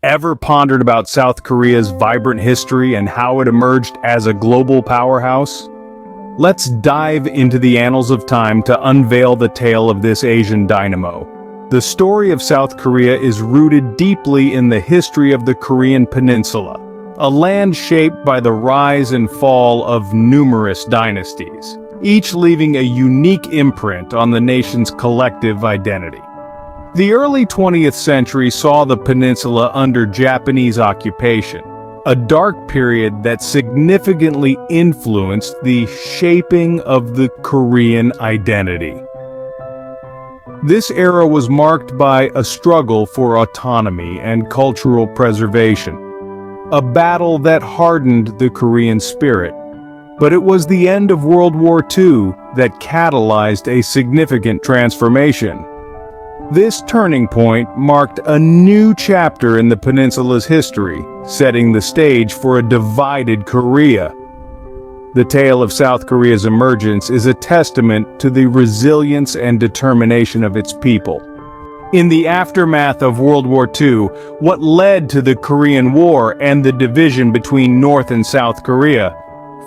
Ever pondered about South Korea's vibrant history and how it emerged as a global powerhouse? Let's dive into the annals of time to unveil the tale of this Asian dynamo. The story of South Korea is rooted deeply in the history of the Korean Peninsula, a land shaped by the rise and fall of numerous dynasties, each leaving a unique imprint on the nation's collective identity. The early 20th century saw the peninsula under Japanese occupation, a dark period that significantly influenced the shaping of the Korean identity. This era was marked by a struggle for autonomy and cultural preservation, a battle that hardened the Korean spirit. But it was the end of World War II that catalyzed a significant transformation. This turning point marked a new chapter in the peninsula's history, setting the stage for a divided Korea. The tale of South Korea's emergence is a testament to the resilience and determination of its people. In the aftermath of World War II, what led to the Korean War and the division between North and South Korea?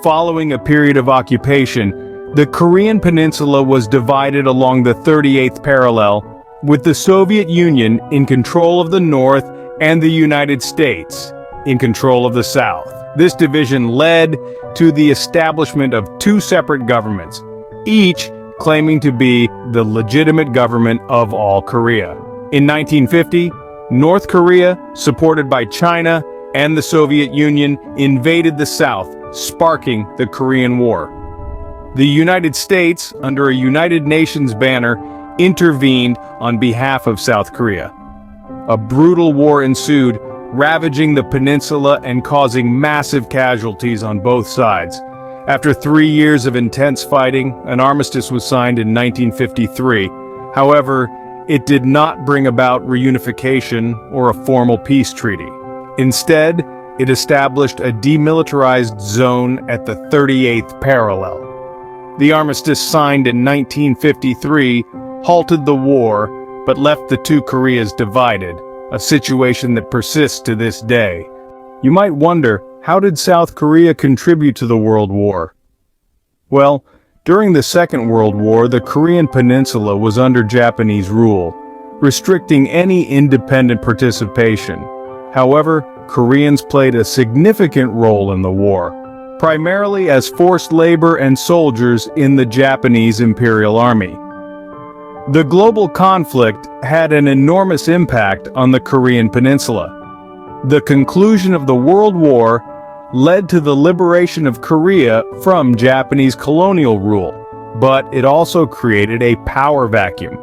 Following a period of occupation, the Korean peninsula was divided along the 38th parallel, with the Soviet Union in control of the North and the United States in control of the South. This division led to the establishment of two separate governments, each claiming to be the legitimate government of all Korea. In 1950, North Korea, supported by China and the Soviet Union, invaded the South, sparking the Korean War. The United States, under a United Nations banner, intervened on behalf of South Korea. A brutal war ensued, ravaging the peninsula and causing massive casualties on both sides. After 3 years of intense fighting, an armistice was signed in 1953. However, it did not bring about reunification or a formal peace treaty. Instead, it established a demilitarized zone at the 38th parallel. The armistice signed in 1953 halted the war, but left the two Koreas divided, a situation that persists to this day. You might wonder, how did South Korea contribute to the World War? Well, during the Second World War, the Korean peninsula was under Japanese rule, restricting any independent participation. However, Koreans played a significant role in the war, primarily as forced labor and soldiers in the Japanese Imperial Army. The global conflict had an enormous impact on the Korean peninsula. The conclusion of the World War led to the liberation of Korea from Japanese colonial rule, but it also created a power vacuum.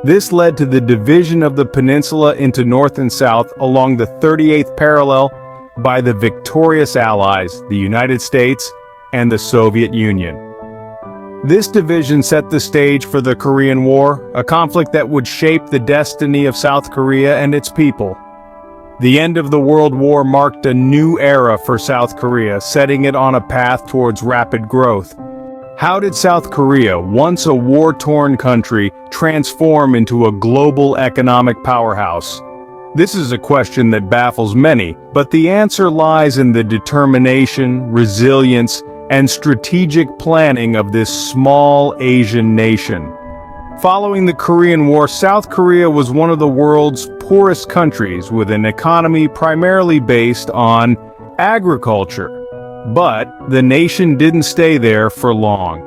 This led to the division of the peninsula into North and South along the 38th parallel by the victorious Allies, the United States and the Soviet Union. This division set the stage for the Korean War, a conflict that would shape the destiny of South Korea and its people. The end of the World War marked a new era for South Korea, setting it on a path towards rapid growth. How did South Korea, once a war-torn country, transform into a global economic powerhouse? This is a question that baffles many, but the answer lies in the determination, resilience, and strategic planning of this small Asian nation. Following the Korean War, South Korea was one of the world's poorest countries, with an economy primarily based on agriculture. But the nation didn't stay there for long.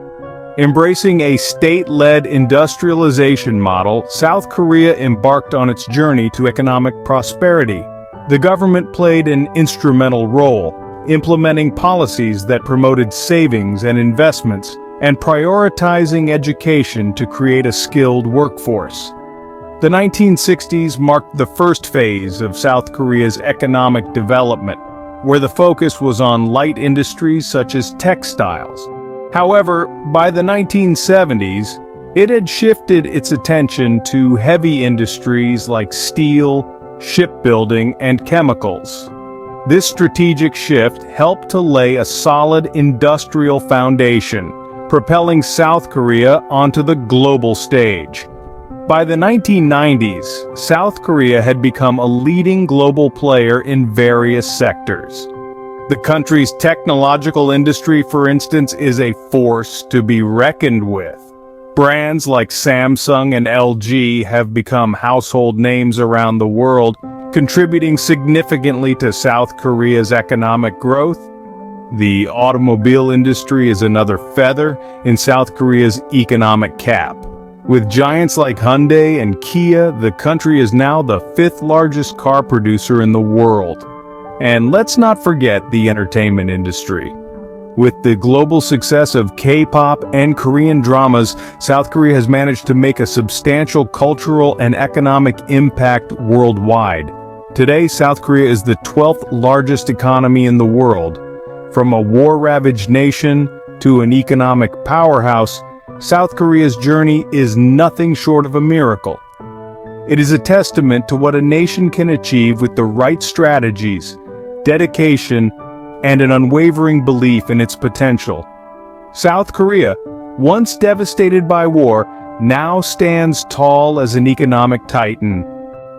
Embracing a state-led industrialization model, South Korea embarked on its journey to economic prosperity. The government played an instrumental role, implementing policies that promoted savings and investments, and prioritizing education to create a skilled workforce. The 1960s marked the first phase of South Korea's economic development, where the focus was on light industries such as textiles. However, by the 1970s, it had shifted its attention to heavy industries like steel, shipbuilding, and chemicals. This strategic shift helped to lay a solid industrial foundation, propelling South Korea onto the global stage. By the 1990s, South Korea had become a leading global player in various sectors. The country's technological industry, for instance, is a force to be reckoned with. Brands like Samsung and LG have become household names around the world, contributing significantly to South Korea's economic growth. The automobile industry is another feather in South Korea's economic cap. With giants like Hyundai and Kia, the country is now the fifth largest car producer in the world. And let's not forget the entertainment industry. With the global success of K-pop and Korean dramas, South Korea has managed to make a substantial cultural and economic impact worldwide. Today, South Korea is the 12th largest economy in the world. From a war-ravaged nation to an economic powerhouse, South Korea's journey is nothing short of a miracle. It is a testament to what a nation can achieve with the right strategies, dedication, and an unwavering belief in its potential. South Korea, once devastated by war, now stands tall as an economic titan.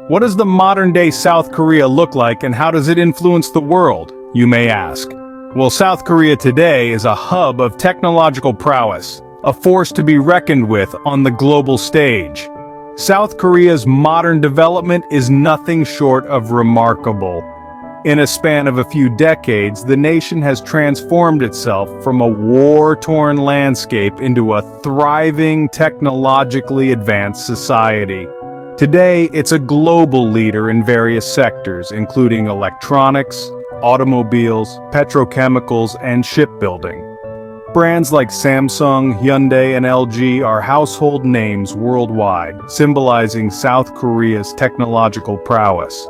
What does the modern-day South Korea look like, and how does it influence the world, you may ask? Well, South Korea today is a hub of technological prowess, a force to be reckoned with on the global stage. South Korea's modern development is nothing short of remarkable. In a span of a few decades, the nation has transformed itself from a war-torn landscape into a thriving, technologically advanced society. Today, it's a global leader in various sectors, including electronics, automobiles, petrochemicals, and shipbuilding. Brands like Samsung, Hyundai, and LG are household names worldwide, symbolizing South Korea's technological prowess.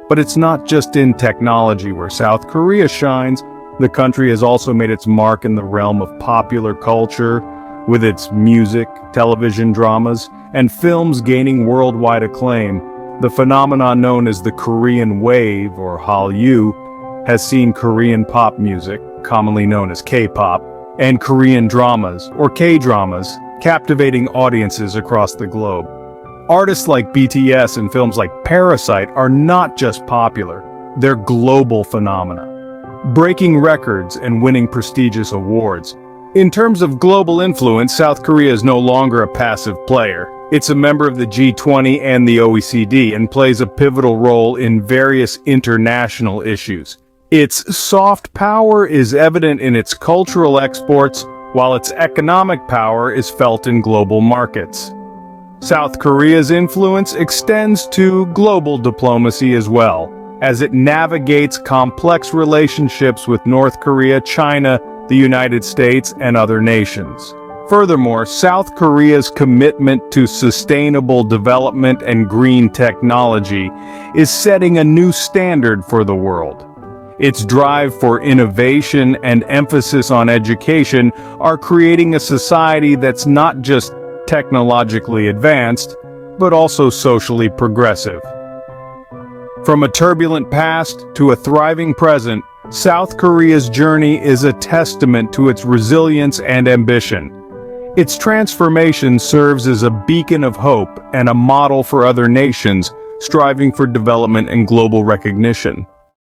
But it's not just in technology where South Korea shines. The country has also made its mark in the realm of popular culture, with its music, television dramas, and films gaining worldwide acclaim. The phenomenon known as the Korean Wave, or Hallyu, has seen Korean pop music, commonly known as K-pop, and Korean dramas, or K-dramas, captivating audiences across the globe. Artists like BTS and films like Parasite are not just popular, they're global phenomena, breaking records and winning prestigious awards. In terms of global influence, South Korea is no longer a passive player. It's a member of the G20 and the OECD and plays a pivotal role in various international issues. Its soft power is evident in its cultural exports, while its economic power is felt in global markets. South Korea's influence extends to global diplomacy as well, as it navigates complex relationships with North Korea, China, the United States, and other nations. Furthermore, South Korea's commitment to sustainable development and green technology is setting a new standard for the world. Its drive for innovation and emphasis on education are creating a society that's not just technologically advanced, but also socially progressive. From a turbulent past to a thriving present, South Korea's journey is a testament to its resilience and ambition. Its transformation serves as a beacon of hope and a model for other nations striving for development and global recognition.